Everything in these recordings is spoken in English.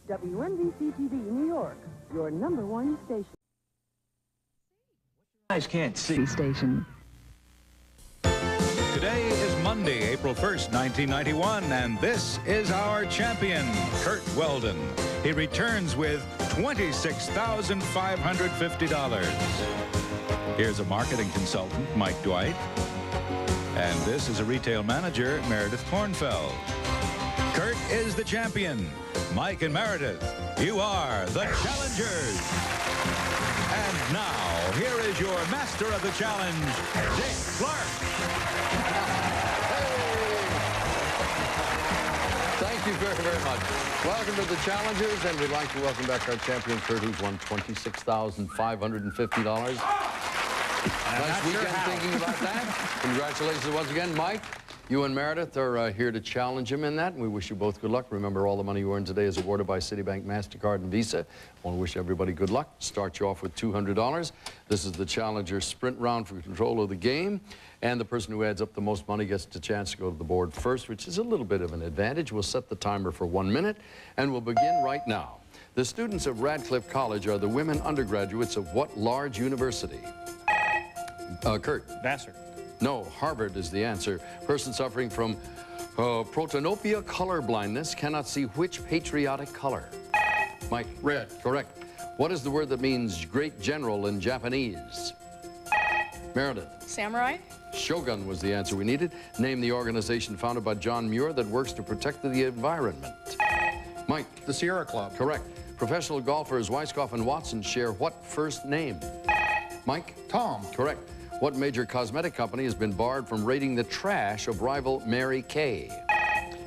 WNBC-TV New York, your #1 station. Guys can't see. Station. Today is Monday, April 1st, 1991, and this is our champion, Kurt Weldon. He returns with $26,550. Here's a marketing consultant, Mike Dwight. And this is a retail manager, Meredith Kornfeld. Kurt is the champion. Mike and Meredith, you are the challengers. And now, here is your master of the challenge, Dick Clark. Thank you very, very much. Welcome to the challengers, and we'd like to welcome back our champion, Kurt, who's won $26,550. Nice weekend thinking about that. Congratulations once again, Mike. You and Meredith are here to challenge him in that, and we wish you both good luck. Remember, all the money you earned today is awarded by Citibank, MasterCard, and Visa. I want to wish everybody good luck. Start you off with $200. This is the challenger sprint round for control of the game, and the person who adds up the most money gets the chance to go to the board first, which is a little bit of an advantage. We'll set the timer for 1 minute, and we'll begin right now. The students of Radcliffe College are the women undergraduates of what large university? Kurt. Vassar. No, Harvard is the answer. Person suffering from protanopia color blindness cannot see which patriotic color? Mike. Red. Correct. What is the word that means great general in Japanese? Meredith. Samurai. Shogun was the answer we needed. Name the organization founded by John Muir that works to protect the environment. Mike. The Sierra Club. Correct. Professional golfers Weiskopf and Watson share what first name? Mike. Tom. Correct. What major cosmetic company has been barred from raiding the trash of rival Mary Kay?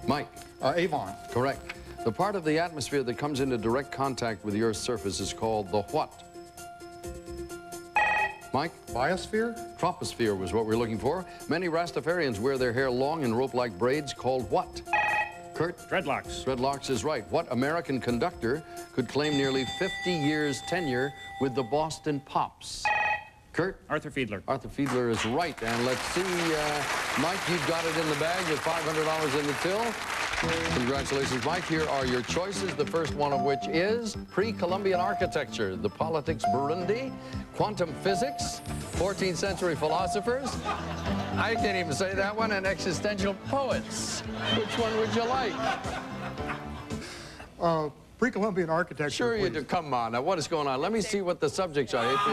Mike. Avon. Correct. The part of the atmosphere that comes into direct contact with the Earth's surface is called the what? Mike. Biosphere. Troposphere was what we're looking for. Many Rastafarians wear their hair long in rope-like braids called what? Kurt. Dreadlocks. Dreadlocks is right. What American conductor could claim nearly 50 years tenure with the Boston Pops? Kurt? Arthur Fiedler. Arthur Fiedler is right. And let's see, Mike, you've got it in the bag with $500 in the till. Congratulations, Mike. Here are your choices, the first one of which is pre-Columbian architecture, the politics Burundi, quantum physics, 14th century philosophers. I can't even say that one, and existential poets. Which one would you like? Pre-Columbian architecture. Sure you do. Come on. Now, what is going on? Let me see what the subjects are. Yeah, all right.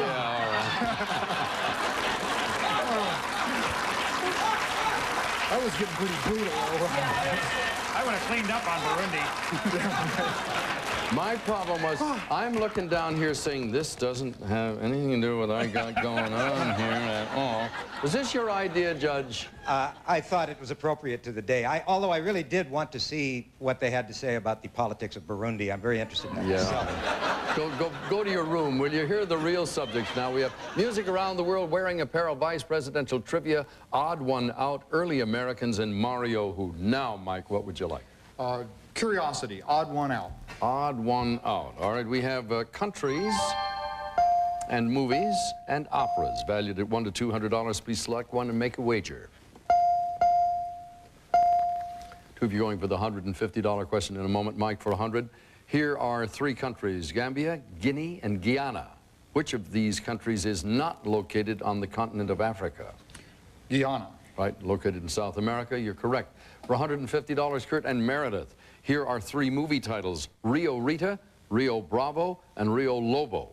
That was getting pretty brutal. I would have cleaned up on Burundi. My problem was, I'm looking down here saying, this doesn't have anything to do with what I got going on here at all. Was this your idea, Judge? I thought it was appropriate to the day. Although I really did want to see what they had to say about the politics of Burundi. I'm very interested in that myself. Go to your room, will you? Hear the real subjects now. We have music around the world, wearing apparel, vice presidential trivia, odd one out, early Americans, and Mario Who. Now, Mike, what would you like? Curiosity. Odd one out. Odd one out. All right, we have countries and movies and operas valued at $100 to $200. Please select one and make a wager. Two of you going for the $150 question in a moment. Mike for 100. Here are three countries: Gambia, Guinea, and Guyana. Which of these countries is not located on the continent of Africa? Guyana. Right, located in South America. You're correct. For $150, Kurt and Meredith, here are three movie titles: Rio Rita, Rio Bravo, and Rio Lobo.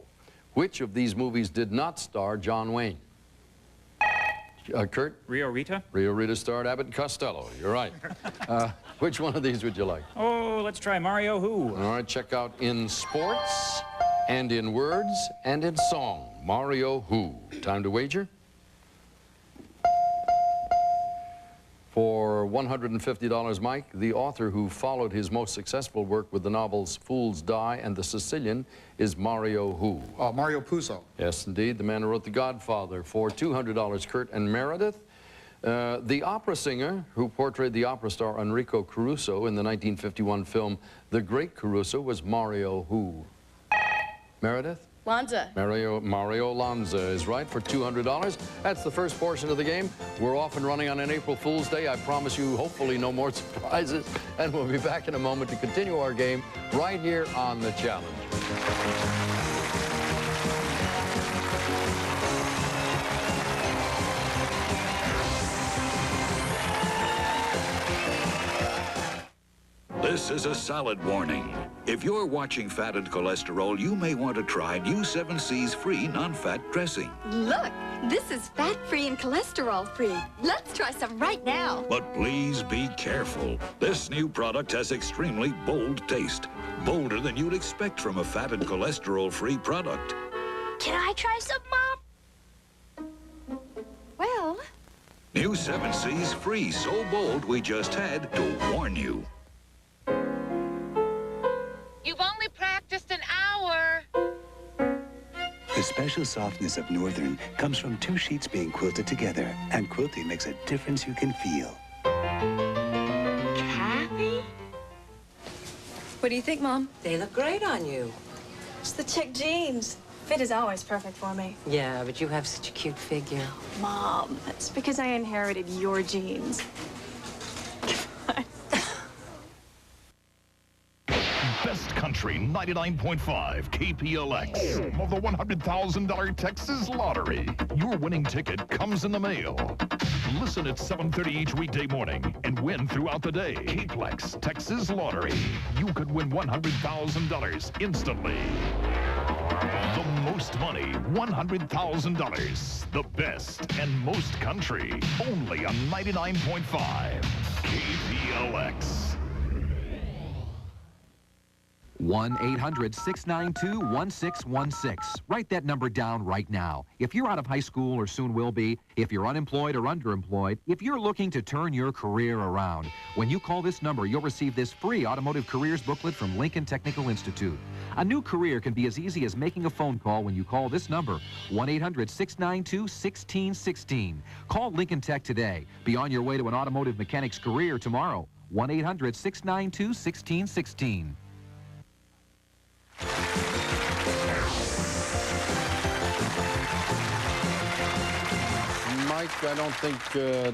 Which of these movies did not star John Wayne? Kurt? Rio Rita. Rio Rita starred Abbott and Costello. You're right. Which one of these would you like? Oh, let's try Mario Who. All right, check out in sports, and in words, and in song. Mario Who. Time to wager? For $150, Mike, the author who followed his most successful work with the novels Fools Die and The Sicilian is Mario Who? Mario Puzo. Yes, indeed, the man who wrote The Godfather. For $200, Kurt and Meredith, the opera singer who portrayed the opera star Enrico Caruso in the 1951 film The Great Caruso was Mario Who? Meredith? Lanza. Mario Lanza is right for $200. That's the first portion of the game. We're off and running on an April Fool's Day. I promise you, hopefully, no more surprises. And we'll be back in a moment to continue our game right here on The Challenge. This is a salad warning. If you're watching Fat and Cholesterol, you may want to try new 7C's free non-fat dressing. Look, this is fat-free and cholesterol-free. Let's try some right now. But please be careful. This new product has extremely bold taste. Bolder than you'd expect from a fat and cholesterol-free product. Can I try some, Mom? Well... New 7C's free, so bold we just had to warn you. You've only practiced an hour. The special softness of Northern comes from two sheets being quilted together, and quilting makes a difference you can feel. Kathy? What do you think, Mom? They look great on you. It's the chick jeans. Fit is always perfect for me. Yeah, but you have such a cute figure. Mom, that's because I inherited your genes. Best Country 99.5 KPLX of the $100,000 Texas Lottery. Your winning ticket comes in the mail. Listen at 7:30 each weekday morning and win throughout the day. KPLX Texas Lottery. You could win $100,000 instantly. The most money, $100,000. The best and most country. Only on 99.5 KPLX. 1-800-692-1616. Write that number down right now. If you're out of high school or soon will be, if you're unemployed or underemployed, if you're looking to turn your career around, when you call this number, you'll receive this free automotive careers booklet from Lincoln Technical Institute. A new career can be as easy as making a phone call when you call this number, 1-800-692-1616. Call Lincoln Tech today. Be on your way to an automotive mechanic's career tomorrow. 1-800-692-1616. Mike, I don't think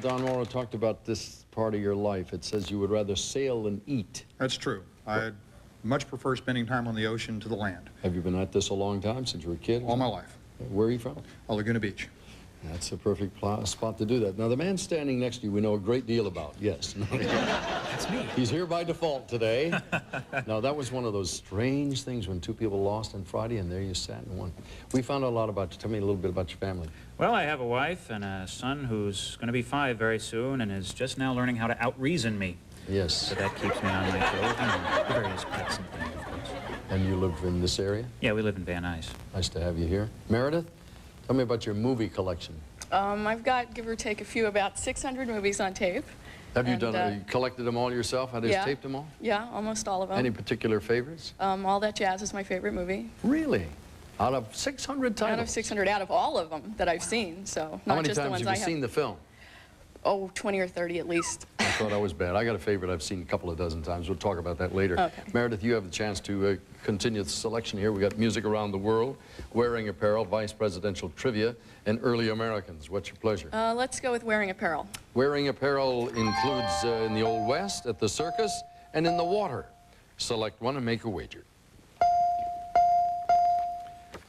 Don Mora talked about this part of your life. It says you would rather sail than eat. That's true. I much prefer spending time on the ocean to the land. Have you been at this a long time, since you were a kid? All my life. Where are you from? Laguna Beach. That's a perfect spot to do that. Now, the man standing next to you we know a great deal about. Yes. That's me. He's here by default today. Now, that was one of those strange things when two people lost on Friday, and there you sat and won. We found out a lot about you. Tell me a little bit about your family. Well, I have a wife and a son who's going to be 5 very soon and is just now learning how to out-reason me. Yes. So that keeps me on my toes, and various pets and things, of course. And you live in this area? Yeah, we live in Van Nuys. Nice to have you here. Meredith, tell me about your movie collection. I've got, give or take a few, about 600 movies on tape. Have you you collected them all yourself? Have you taped them all? Yeah, almost all of them. Any particular favorites? All That Jazz is my favorite movie. Really? Out of 600 titles? Out of 600, out of all of them that I've seen, so not just the ones I have. How many times have you seen the film? Oh, 20 or 30 at least. I thought I was bad. I got a favorite I've seen a couple of dozen times. We'll talk about that later. Okay. Meredith, you have the chance to continue the selection here. We got music around the world, wearing apparel, vice presidential trivia, and early Americans. What's your pleasure? Let's go with wearing apparel. Wearing apparel includes in the Old West, at the circus, and in the water. Select one and make a wager.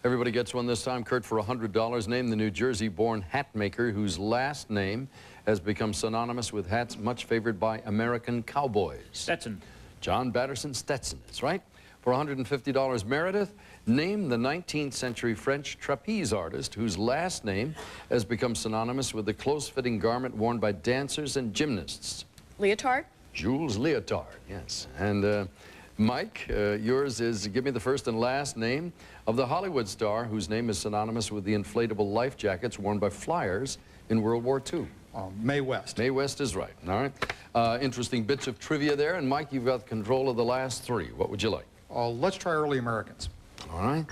Everybody gets one this time. Kurt, for $100, name the New Jersey-born hat maker whose last name has become synonymous with hats much favored by American cowboys. Stetson. John Batterson Stetson is right. For $150, Meredith, name the 19th century French trapeze artist whose last name has become synonymous with the close-fitting garment worn by dancers and gymnasts. Leotard? Jules Leotard, yes. And Mike, yours is, give me the first and last name of the Hollywood star whose name is synonymous with the inflatable life jackets worn by flyers in World War II. Mae West. Mae West is right, all right. Interesting bits of trivia there, and Mike, you've got control of the last 3. What would you like? Let's try early Americans. All right.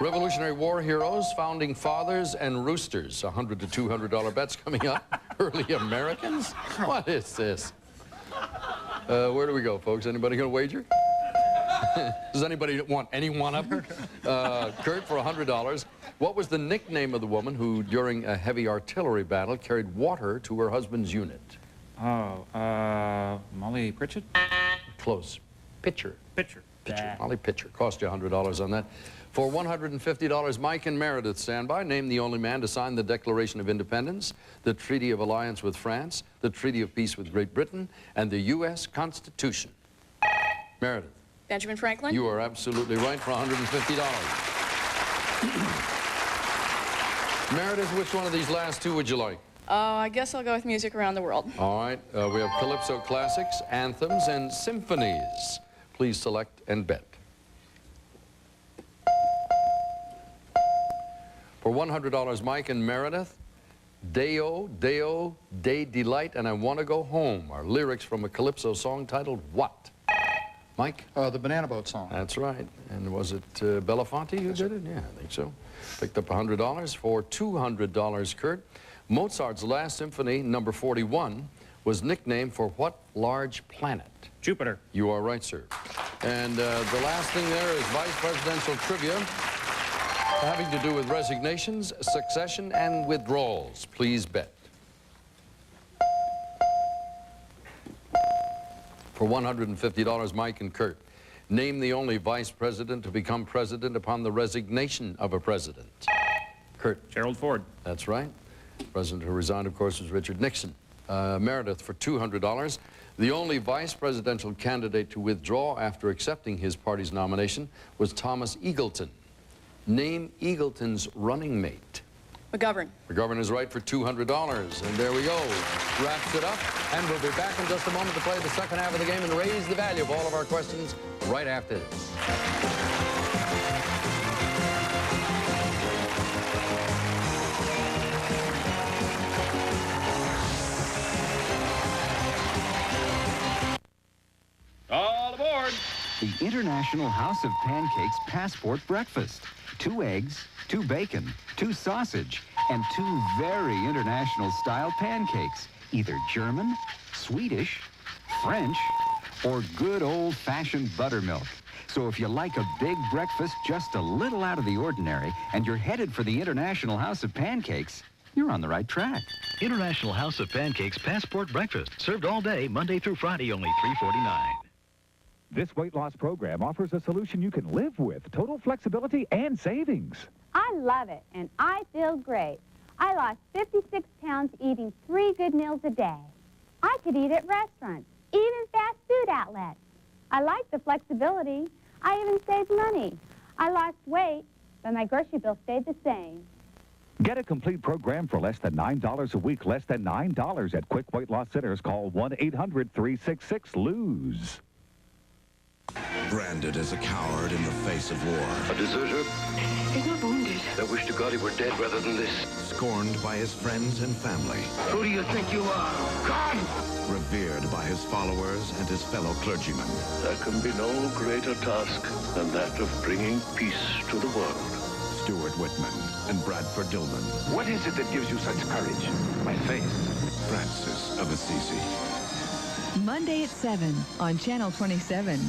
Revolutionary War heroes, founding fathers, and roosters. $100 to $200 bets coming up. Early Americans? What is this? Where do we go, folks? Anybody gonna wager? Does anybody want any one-upper? Kurt, for $100. What was the nickname of the woman who, during a heavy artillery battle, carried water to her husband's unit? Oh, Molly Pritchett? Close. Pitcher. Pitcher. Molly Pitcher. Cost you $100 on that. For $150, Mike and Meredith stand by. Name the only man to sign the Declaration of Independence, the Treaty of Alliance with France, the Treaty of Peace with Great Britain, and the U.S. Constitution. Meredith. Benjamin Franklin? You are absolutely right for $150. Meredith, which one of these last two would you like? I guess I'll go with music around the world. All right. We have Calypso classics, anthems, and symphonies. Please select and bet. For $100, Mike and Meredith, Deo, Deo, Day Delight, and I Want to Go Home are lyrics from a Calypso song titled what? Mike? The Banana Boat song. That's right. And was it Belafonte who did it? Yeah, I think so. Picked up $100. For $200, Kurt, Mozart's last symphony, number 41, was nicknamed for what large planet? Jupiter. You are right, sir. And the last thing there is vice presidential trivia having to do with resignations, succession, and withdrawals. Please bet. For $150, Mike and Kurt, name the only vice president to become president upon the resignation of a president. Kurt. Gerald Ford. That's right. The president who resigned, of course, was Richard Nixon. Meredith, for $200, the only vice presidential candidate to withdraw after accepting his party's nomination was Thomas Eagleton. Name Eagleton's running mate. McGovern. McGovern is right for $200. And there we go. Wraps it up. And we'll be back in just a moment to play the second half of the game and raise the value of all of our questions right after this. All aboard! The International House of Pancakes Passport Breakfast. 2 eggs, 2 bacon, 2 sausage, and 2 very international-style pancakes. Either German, Swedish, French, or good old-fashioned buttermilk. So if you like a big breakfast just a little out of the ordinary, and you're headed for the International House of Pancakes, you're on the right track. International House of Pancakes Passport Breakfast. Served all day, Monday through Friday, only $3.49. This weight loss program offers a solution you can live with, total flexibility and savings. I love it, and I feel great. I lost 56 pounds eating 3 good meals a day. I could eat at restaurants, even fast food outlets. I like the flexibility. I even saved money. I lost weight, but my grocery bill stayed the same. Get a complete program for less than $9 a week, less than $9 at Quick Weight Loss Centers. Call 1-800-366-LOSE. Branded as a coward in the face of war. A deserter? He's not wounded. I wish to God he were dead rather than this. Scorned by his friends and family. Who do you think you are? Come! Revered by his followers and his fellow clergymen. There can be no greater task than that of bringing peace to the world. Stuart Whitman and Bradford Dillman. What is it that gives you such courage? My faith. Francis of Assisi. Monday at 7 on Channel 27.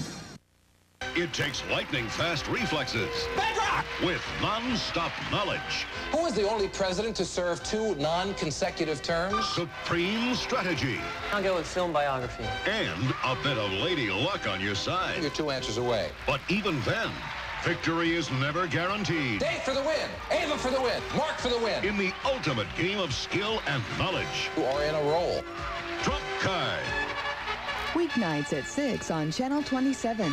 It takes lightning-fast reflexes. Bedrock! With non-stop knowledge. Who was the only president to serve 2 non-consecutive terms? Supreme strategy. I'll go with film biography. And a bit of lady luck on your side. You're 2 answers away. But even then, victory is never guaranteed. Dave for the win. Ava for the win. Mark for the win. In the ultimate game of skill and knowledge. You are in a roll. Trump card. Weeknights at 6 on Channel 27.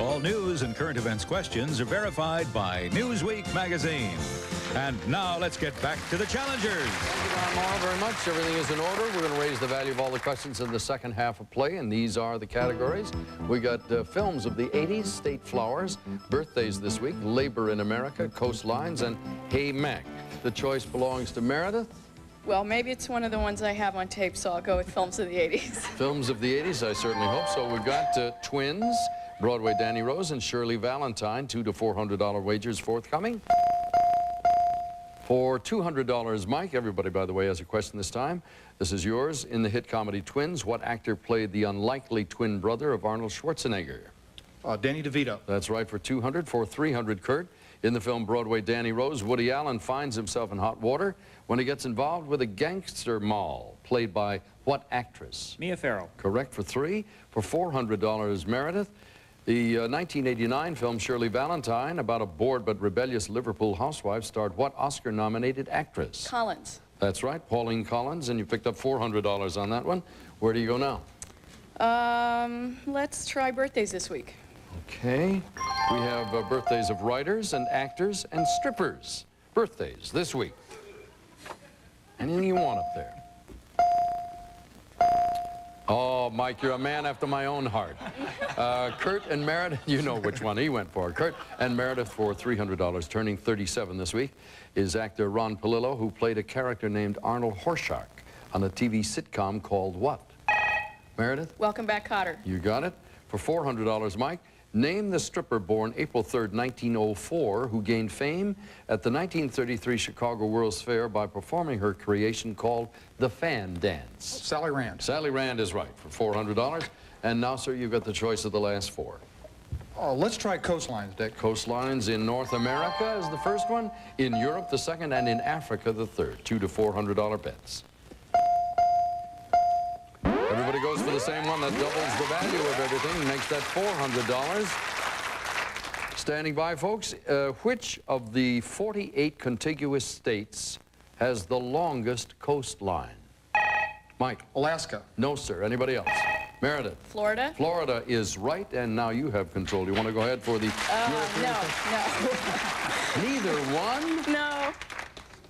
All news and current events questions are verified by Newsweek magazine. And now let's get back to the challengers. Thank you, Don Morrow, very much. Everything is in order. We're going to raise the value of all the questions in the second half of play, and these are the categories. We got films of the 80s, State Flowers, birthdays this week, Labor in America, Coastlines, and Hey Mac. The choice belongs to Meredith. Well, maybe it's one of the ones I have on tape, so I'll go with films of the 80s. Films of the 80s, I certainly hope so. We've got Twins, Broadway Danny Rose, and Shirley Valentine. $200 to $400 wagers forthcoming. For $200, Mike, everybody, by the way, has a question this time. This is yours. In the hit comedy Twins, what actor played the unlikely twin brother of Arnold Schwarzenegger? Danny DeVito. That's right, for $200. For $300, Kurt, in the film Broadway Danny Rose, Woody Allen finds himself in hot water when he gets involved with a gangster moll, played by what actress? Mia Farrow. Correct for $3. For $400, Meredith, the 1989 film Shirley Valentine, about a bored but rebellious Liverpool housewife, starred what Oscar-nominated actress? Collins. That's right, Pauline Collins, and you picked up $400 on that one. Where do you go now? Let's try birthdays this week. Okay. We have birthdays of writers and actors and strippers. Birthdays this week. Anything you want up there? Oh, Mike, you're a man after my own heart. Kurt and Meredith, you know which one he went for. Kurt and Meredith for $300, turning 37 this week, is actor Ron Palillo, who played a character named Arnold Horshack on a TV sitcom called what? Meredith? Welcome Back, Kotter. You got it. For $400, Mike, name the stripper born April 3rd, 1904, who gained fame at the 1933 Chicago World's Fair by performing her creation called the Fan Dance. Sally Rand. Sally Rand is right for $400. And now, sir, you've got the choice of the last four. Oh, let's try coastlines, Dick. Coastlines in North America is the first one, in Europe the second, and in Africa the third. $200 to $400 bets. Everybody goes for the same one. That doubles the value of everything, makes that $400. Standing by, folks, which of the 48 contiguous states has the longest coastline? Mike? Alaska. No, sir. Anybody else? Meredith? Florida. Florida is right, and now you have control. Do you want to go ahead for the European? No. Neither one? No.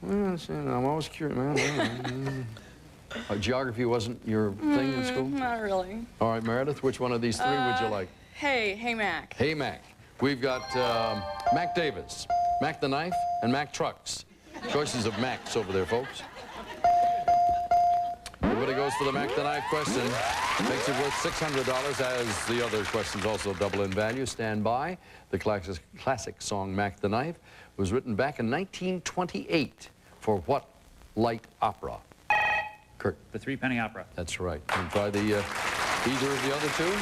Well, see, I'm always curious, man. Geography wasn't your thing in school? Not really. All right, Meredith, which one of these three would you like? Hey, Mac. Hey, Mac. We've got Mac Davis, Mac the Knife, and Mac Trucks. Choices of Macs over there, folks. Everybody goes for the Mac the Knife question. Makes it worth $600, as the other questions also double in value. Stand by. The classic song Mac the Knife was written back in 1928 for what light opera? Kirk. The Three-Penny Opera. That's right. And try the either of the other two?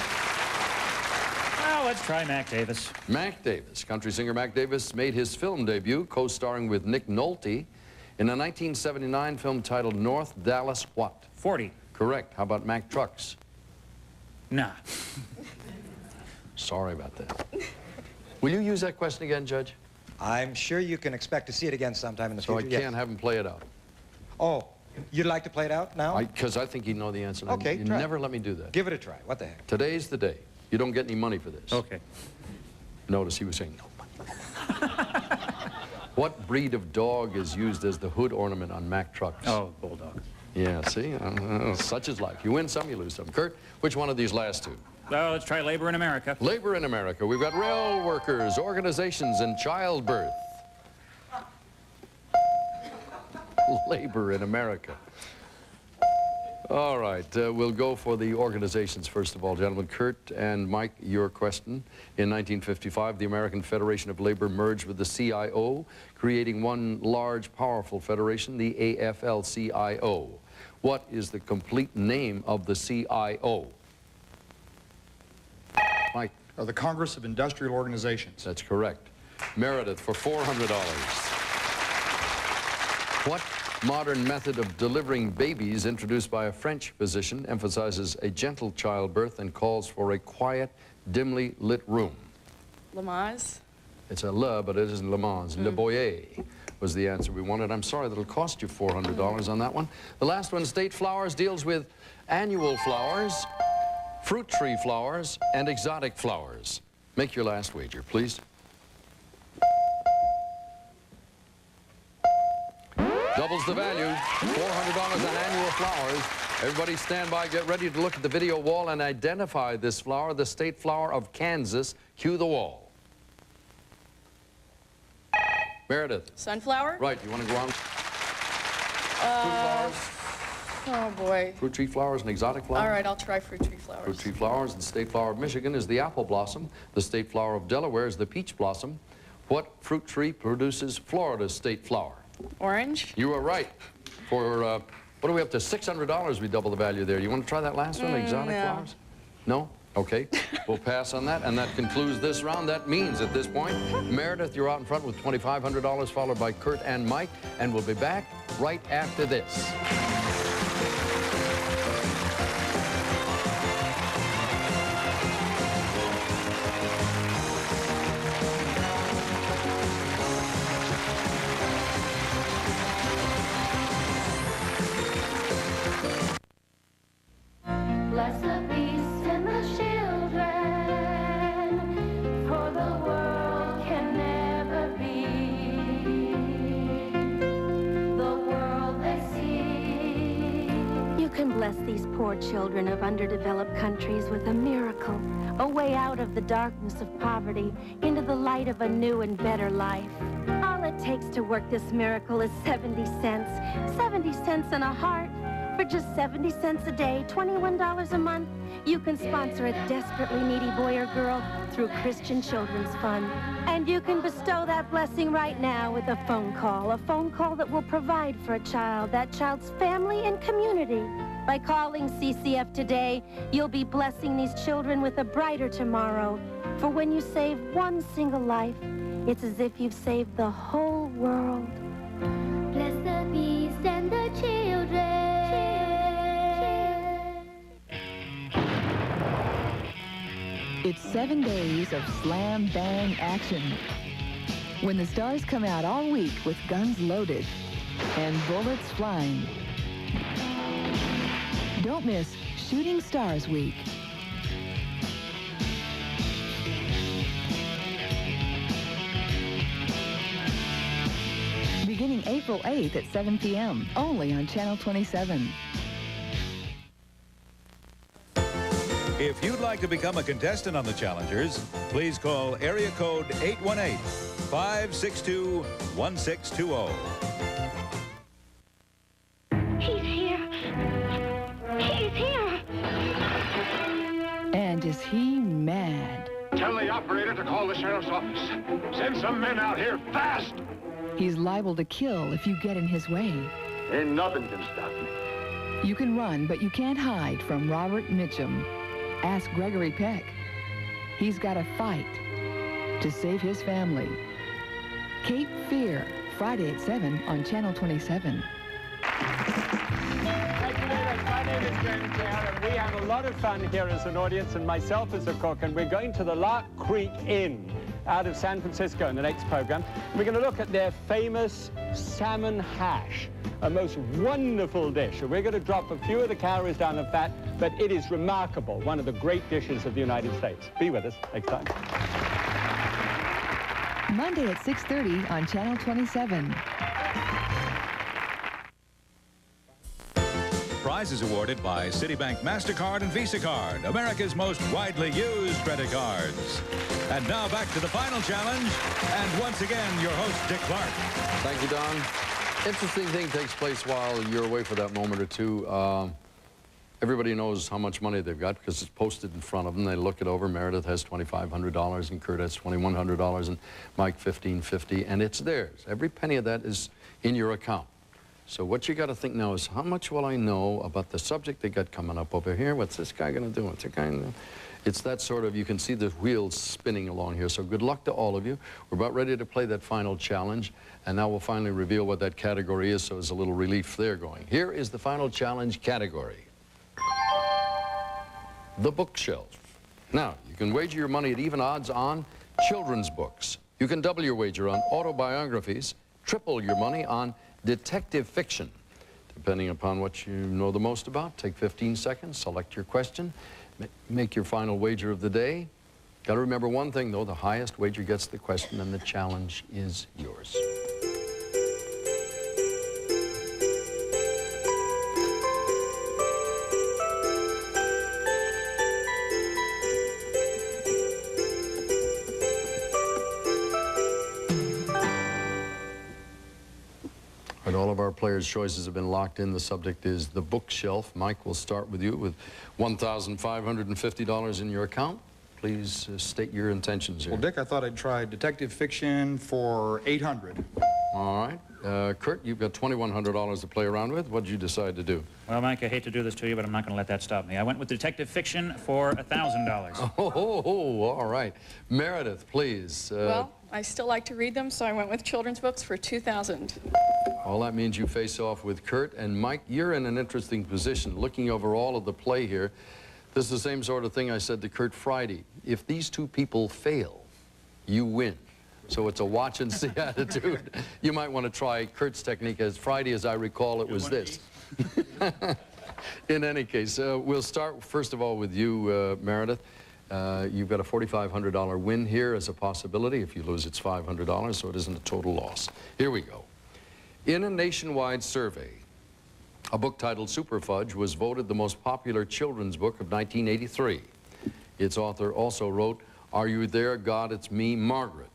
Well, let's try Mac Davis. Mac Davis. Country singer Mac Davis made his film debut co-starring with Nick Nolte in a 1979 film titled North Dallas what? 40. Correct. How about Mac Trucks? Nah. Sorry about that. Will you use that question again, Judge? I'm sure you can expect to see it again sometime in the future. So I can't have him play it out. Oh, you'd like to play it out now? Because I think he'd know the answer. Okay, You try. never let me do that. Give it a try. What the heck? Today's the day. You don't get any money for this. Okay. Notice he was saying no money. What breed of dog is used as the hood ornament on Mack trucks? Oh, bulldog. Yeah, see? Such is life. You win some, you lose some. Kurt, which one of these last two? Well, let's try labor in America. Labor in America. We've got rail workers, organizations, and childbirth. Labor in America. All right, we'll go for the organizations first of all, gentlemen. Kurt and Mike, your question. In 1955, the American Federation of Labor merged with the CIO, creating one large, powerful federation, the AFL-CIO. What is the complete name of the CIO? Mike? The Congress of Industrial Organizations. That's correct. Meredith for $400. What modern method of delivering babies introduced by a French physician emphasizes a gentle childbirth and calls for a quiet, dimly lit room? Lamaze. It's a le, but it isn't Le Mans. Le Boyer was the answer we wanted. I'm sorry that'll cost you $400 on that one. The last one, State Flowers, deals with annual flowers, fruit tree flowers, and exotic flowers. Make your last wager, please. Doubles the value, $400 on annual flowers. Everybody stand by, get ready to look at the video wall and identify this flower, the state flower of Kansas. Cue the wall. Meredith. Sunflower? Right, you want to go on? Fruit flowers? Oh, boy. Fruit tree flowers and exotic flowers? All right, I'll try fruit tree flowers. Fruit tree flowers. The state flower of Michigan is the apple blossom. The state flower of Delaware is the peach blossom. What fruit tree produces Florida's state flower? Orange. You are right. For, what are we up to? $600 we double the value there. You want to try that last one, exotic no. flowers? No? Okay. We'll pass on that, and that concludes this round. That means at this point, Meredith, you're out in front with $2,500, followed by Kurt and Mike, and we'll be back right after this. Bless the beasts and the children, for the world can never be the world they see. You can bless these poor children of underdeveloped countries with a miracle, a way out of the darkness of poverty into the light of a new and better life. All it takes to work this miracle is 70 cents. 70 cents and a heart. For just 70 cents a day, $21 a month, you can sponsor a desperately needy boy or girl through Christian Children's Fund. And you can bestow that blessing right now with a phone call that will provide for a child, that child's family and community. By calling CCF today, you'll be blessing these children with a brighter tomorrow. For when you save one single life, it's as if you've saved the whole world. Bless the beast and the children. It's 7 days of slam-bang action. When the stars come out all week with guns loaded and bullets flying. Don't miss Shooting Stars Week. Beginning April 8th at 7 p.m., only on Channel 27. If you'd like to become a contestant on the Challengers, please call area code 818-562-1620. He's here. He's here. And is he mad? Tell the operator to call the sheriff's office. Send some men out here fast. He's liable to kill if you get in his way. Ain't nothing can stop me. You can run, but you can't hide from Robert Mitchum. Ask Gregory Peck. He's got to fight to save his family. Cape Fear, Friday at 7 on Channel 27. Thank you, David. My name is James Taylor, and we have a lot of fun here as an audience, and myself as a cook, and we're going to the Lark Creek Inn out of San Francisco in the next program. We're going to look at their famous salmon hash, a most wonderful dish. We're going to drop a few of the calories down the fat, but it is remarkable, one of the great dishes of the United States. Be with us next time. Monday at 6:30 on Channel 27. Prizes awarded by Citibank MasterCard and Visa Card, America's most widely used credit cards. And now back to the final challenge, and once again, your host, Dick Clark. Thank you, Don. Interesting thing takes place while you're away for that moment or two. Everybody knows how much money they've got because it's posted in front of them. They look it over. Meredith has $2,500, and Kurt has $2,100, and Mike $1,550, and it's theirs. Every penny of that is in your account. So what you got to think now is, how much will I know about the subject they got coming up over here? What's this guy going to do? What's that guy going to do? It's that sort of, you can see the wheels spinning along here. So good luck to all of you. We're about ready to play that final challenge. And now we'll finally reveal what that category is, so there's a little relief there going. Here is the final challenge category. The bookshelf. Now, you can wager your money at even odds on children's books. You can double your wager on autobiographies, triple your money on detective fiction. Depending upon what you know the most about, take 15 seconds, select your question, make your final wager of the day. Got to remember one thing, though, the highest wager gets the question, and the challenge is yours. And all of our players' choices have been locked in. The subject is the bookshelf. Mike, we'll start with you with $1,550 in your account. Please state your intentions here. Well, Dick, I thought I'd try detective fiction for $800. All right. Kurt, you've got $2,100 to play around with. What did you decide to do? Well, Mike, I hate to do this to you, but I'm not going to let that stop me. I went with detective fiction for $1,000. Oh, all right. Meredith, please. Well, I still like to read them, so I went with children's books for $2,000. All that means you face off with Kurt. And Mike, you're in an interesting position. Looking over all of the play here, this is the same sort of thing I said to Kurt Friday. If these two people fail, you win. So it's a watch and see attitude. You might want to try Kurt's technique. As Friday, as I recall, it was this. In any case, we'll start first of all with you, Meredith. You've got a $4,500 win here as a possibility. If you lose, it's $500, so it isn't a total loss. Here we go. In a nationwide survey, a book titled Super Fudge was voted the most popular children's book of 1983. Its author also wrote, Are You There, God, It's Me, Margaret.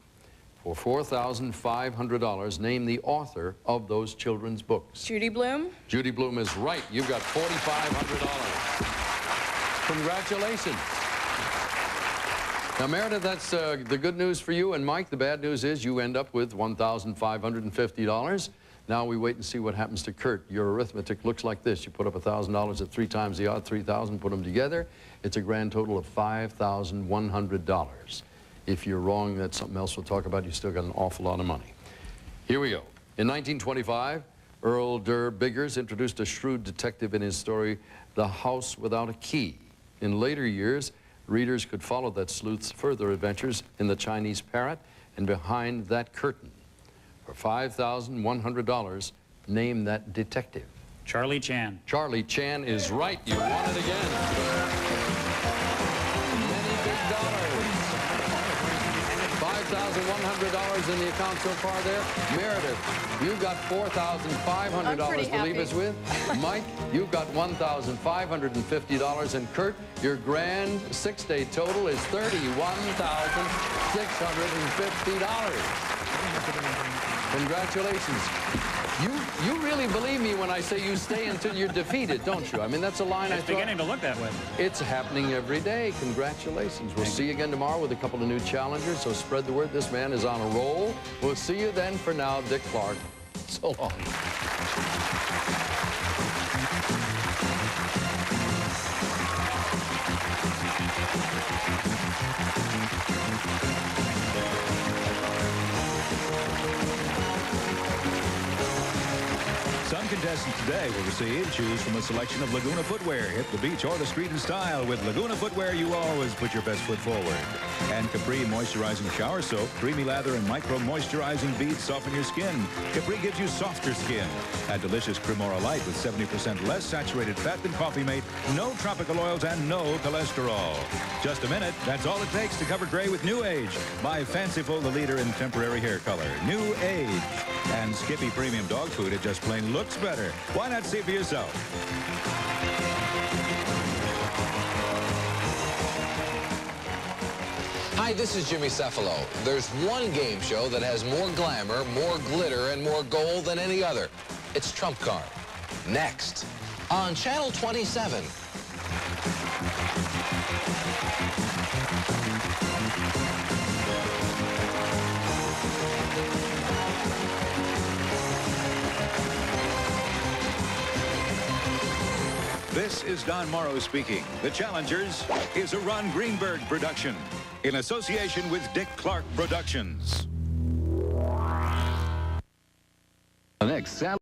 For $4,500, name the author of those children's books. Judy Blume. Judy Blume is right. You've got $4,500. Congratulations. Now, Meredith, that's the good news for you. And Mike, the bad news is you end up with $1,550. Now we wait and see what happens to Kurt. Your arithmetic looks like this. You put up $1,000 at 3 times the odds, 3,000, put them together. It's a grand total of $5,100. If you're wrong, that's something else we'll talk about. You still got an awful lot of money. Here we go. In 1925, Earl Durr Biggers introduced a shrewd detective in his story, The House Without a Key. In later years, readers could follow that sleuth's further adventures in The Chinese Parrot and Behind That Curtain. For $5,100, name that detective. Charlie Chan. Charlie Chan is right. You won it again. Many big dollars. $5,100 in the account so far there. Meredith, you got $4,500 to leave us with. Mike, you've got $1,550. And Kurt, your grand 6-day total is $31,650. Congratulations. You really believe me when I say you stay until you're defeated, don't you? I mean, that's a line I thought. It's beginning to look that way. It's happening every day. Congratulations. We'll see you again tomorrow with a couple of new challengers, so spread the word. This man is on a roll. We'll see you then. For now, Dick Clark. So long. Some contestants today will choose from a selection of Laguna footwear. Hit the beach or the street in style. With Laguna footwear, you always put your best foot forward. And Capri moisturizing shower soap, creamy lather and micro moisturizing beads soften your skin. Capri gives you softer skin. Add delicious Cremora Light with 70% less saturated fat than Coffee Mate, no tropical oils and no cholesterol. Just a minute, that's all it takes to cover gray with New Age. By Fanciful, the leader in temporary hair color. New Age. And Skippy Premium Dog Food, it just plain looks better. Why not see for yourself? Hi, this is Jimmy Cephalo. There's one game show that has more glamour, more glitter, and more gold than any other. It's Trump Card. Next, on Channel 27. This is Don Morrow speaking. The Challengers is a Ron Greenberg production in association with Dick Clark Productions. Next Saturday.